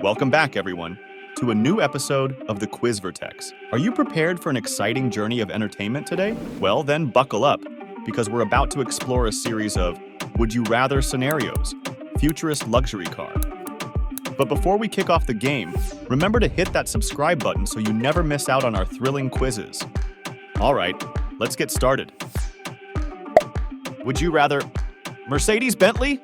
Welcome back, everyone, to a new episode of the QuizVertex. Are you prepared for an exciting journey of entertainment today? Well, then buckle up, because we're about to explore a series of Would You Rather scenarios, Futuristic Luxury Car. But before we kick off the game, remember to hit that subscribe button so you never miss out on our thrilling quizzes. All right, let's get started. Would you rather Mercedes Bentley?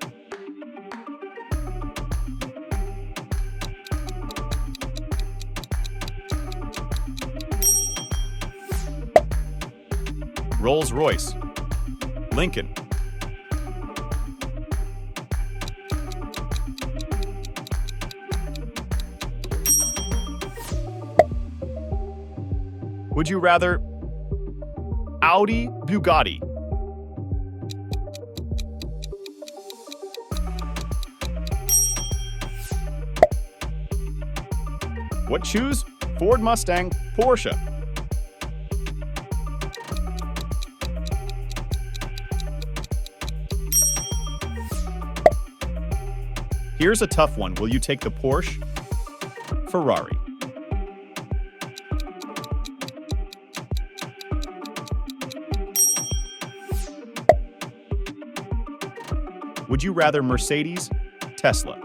Rolls-Royce, Lincoln, would you rather Audi, Bugatti? What choose? Ford Mustang, Porsche. Here's a tough one. Will you take the Porsche? Ferrari. Would you rather Mercedes? Tesla.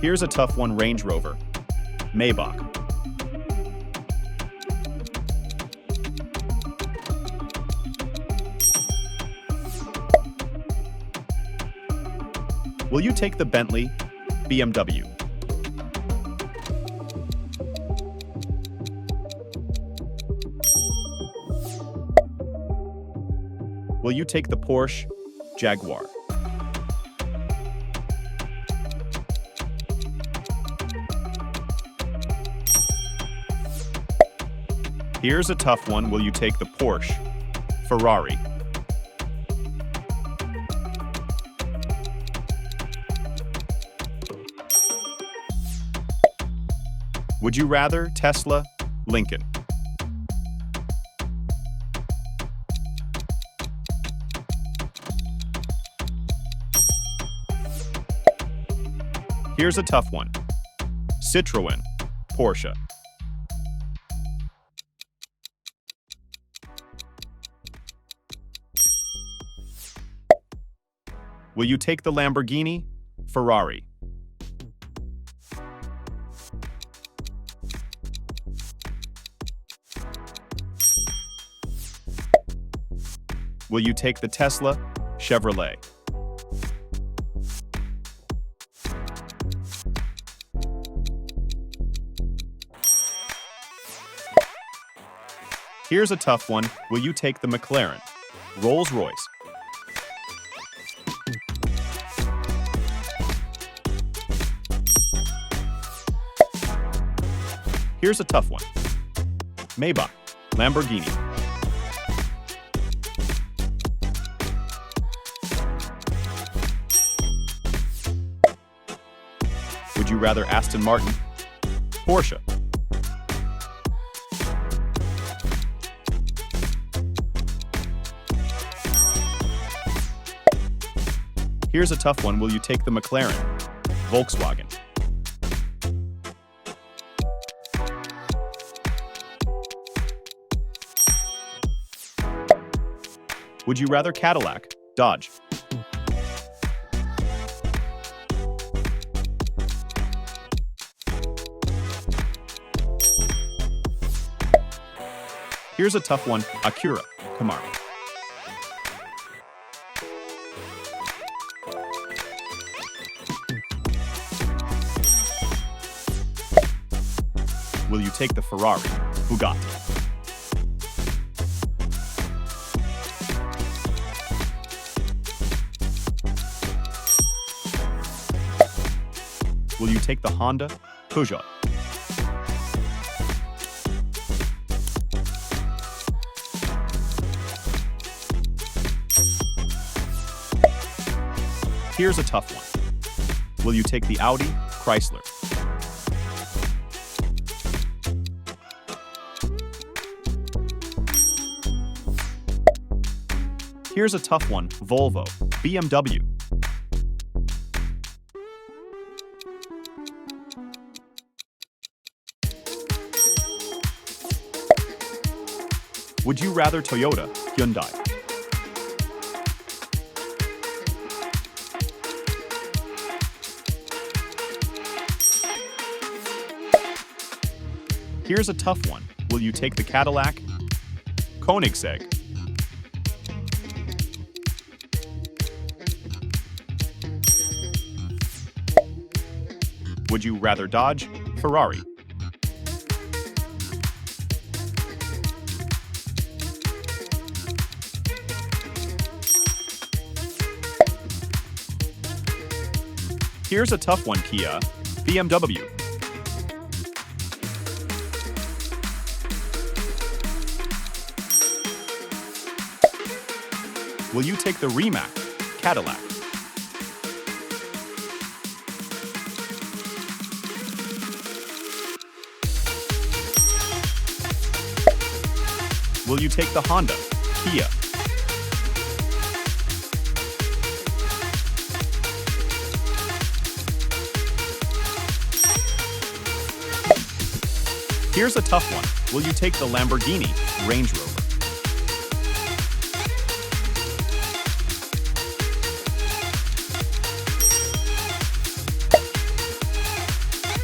Here's a tough one. Range Rover. Maybach. Will you take the Bentley? BMW. Will you take the Porsche? Jaguar. Here's a tough one. Will you take the Porsche? Ferrari. Would you rather Tesla, Lincoln? Here's a tough one. Citroën, Porsche. Will you take the Lamborghini, Ferrari? Will you take the Tesla, Chevrolet? Here's a tough one. Will you take the McLaren, Rolls-Royce? Here's a tough one. Maybach, Lamborghini. Would you rather Aston Martin? Porsche. Here's a tough one. Will you take the McLaren? Volkswagen. Would you rather Cadillac? Dodge. Here's a tough one. Acura, Camaro. Will you take the Ferrari, Bugatti? Will you take the Honda, Peugeot? Here's a tough one. Will you take the Audi, Chrysler? Here's a tough one, Volvo, BMW. Would you rather Toyota, Hyundai? Here's a tough one. Will you take the Cadillac, Koenigsegg? Would you rather Dodge, Ferrari? Here's a tough one, Kia, BMW. Will you take the Rimac, Cadillac? Will you take the Honda, Kia? Here's a tough one. Will you take the Lamborghini, Range Rover?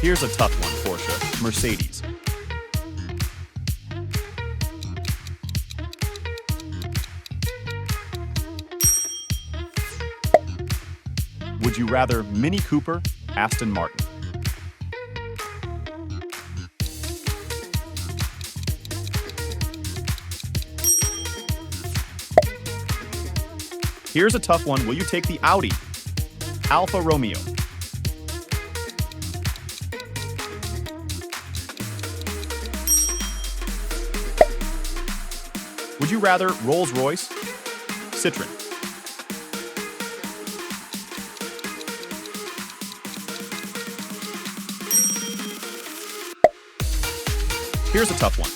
Here's a tough one, Porsche, Mercedes. Would you rather Mini Cooper, Aston Martin? Here's a tough one. Will you take the Audi, Alfa Romeo? Would you rather Rolls-Royce, Citroën? Here's a tough one.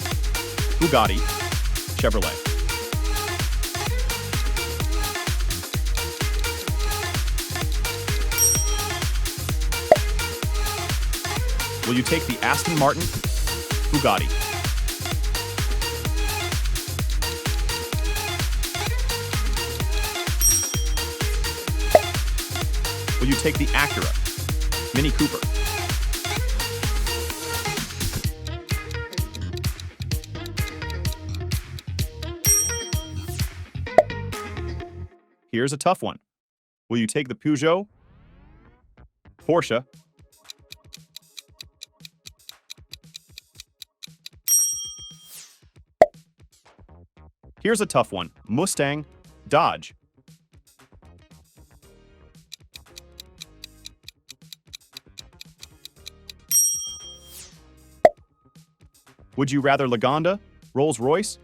Bugatti, Chevrolet. Will you take the Aston Martin, Bugatti? Will you take the Acura, Mini Cooper? Here's a tough one. Will you take the Peugeot, Porsche? Here's a tough one. Mustang, Dodge. Would you rather Lagonda, Rolls-Royce?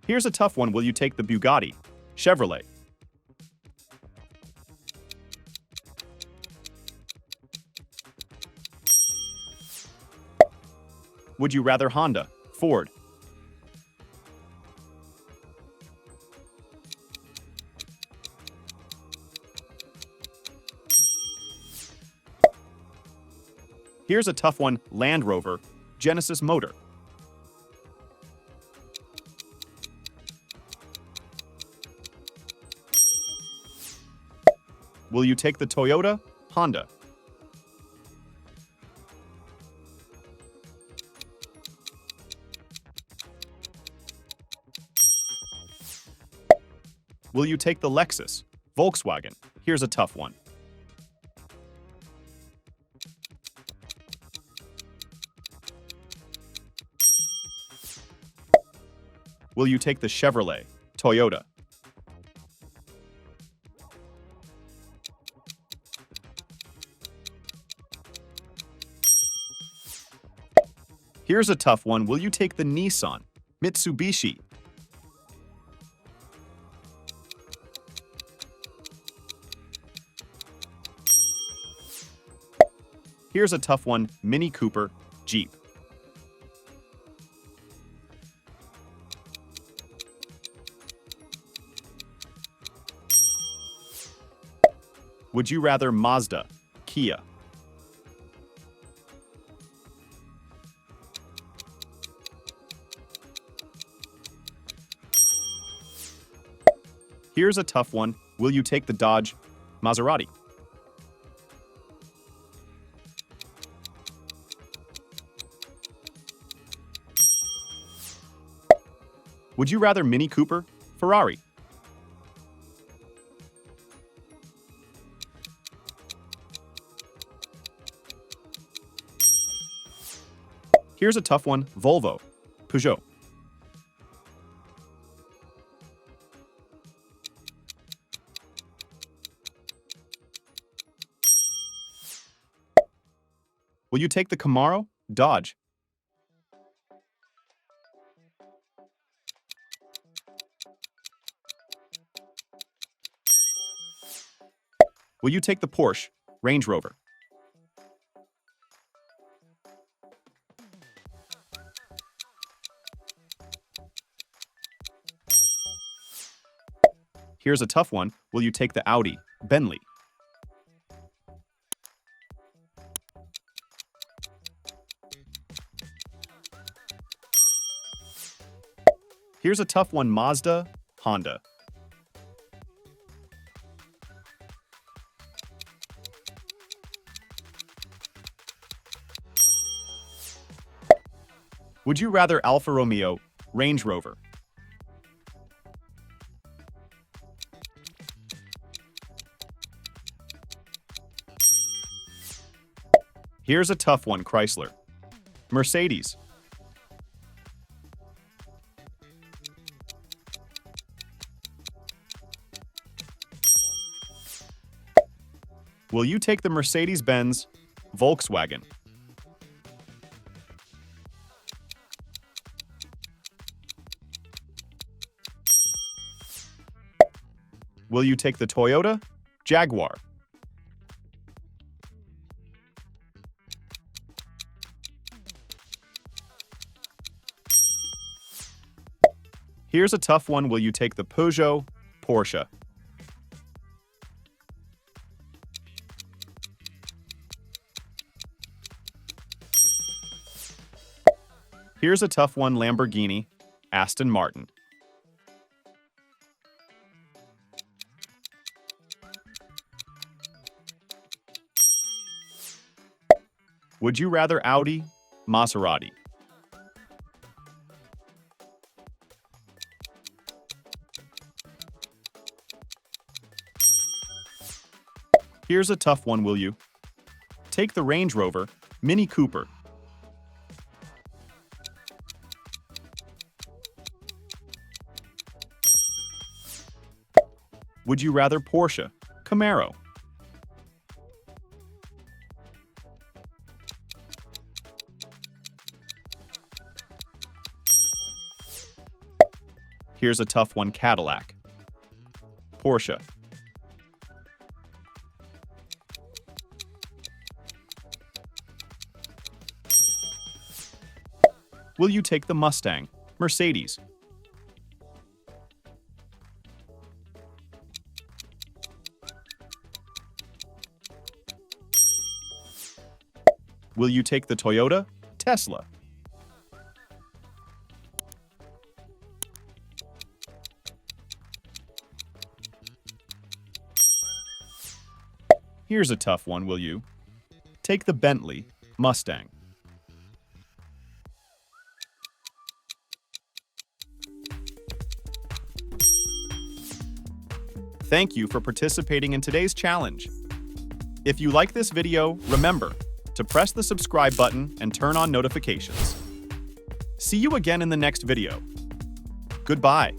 Here's a tough one. Will you take the Bugatti, Chevrolet? Would you rather Honda, Ford? Here's a tough one. Land Rover, Genesis Motor. Will you take the Toyota, Honda? Will you take the Lexus, Volkswagen? Here's a tough one. Will you take the Chevrolet, Toyota? Here's a tough one. Will you take the Nissan, Mitsubishi? Here's a tough one: Mini Cooper, Jeep. Would you rather Mazda, Kia? Here's a tough one: will you take the Dodge, Maserati? Would you rather Mini Cooper, Ferrari? Here's a tough one: Volvo, Peugeot. Will you take the Camaro, Dodge? Will you take the Porsche, Range Rover? Here's a tough one: will you take the Audi, Bentley? Here's a tough one: Mazda, Honda. Would you rather Alfa Romeo, Range Rover? Here's a tough one: Chrysler, Mercedes. Will you take the Mercedes-Benz, Volkswagen? Will you take the Toyota, Jaguar? Here's a tough one: will you take the Peugeot, Porsche? Here's a tough one: Lamborghini, Aston Martin. Would you rather Audi, Maserati? Here's a tough one: will you take the Range Rover, Mini Cooper? Would you rather Porsche, Camaro? Here's a tough one: Cadillac, Porsche. Will you take the Mustang, Mercedes? Will you take the Toyota, Tesla? Here's a tough one: will you take the Bentley, Mustang? Thank you for participating in today's challenge. If you like this video, remember to press the subscribe button and turn on notifications. See you again in the next video. Goodbye.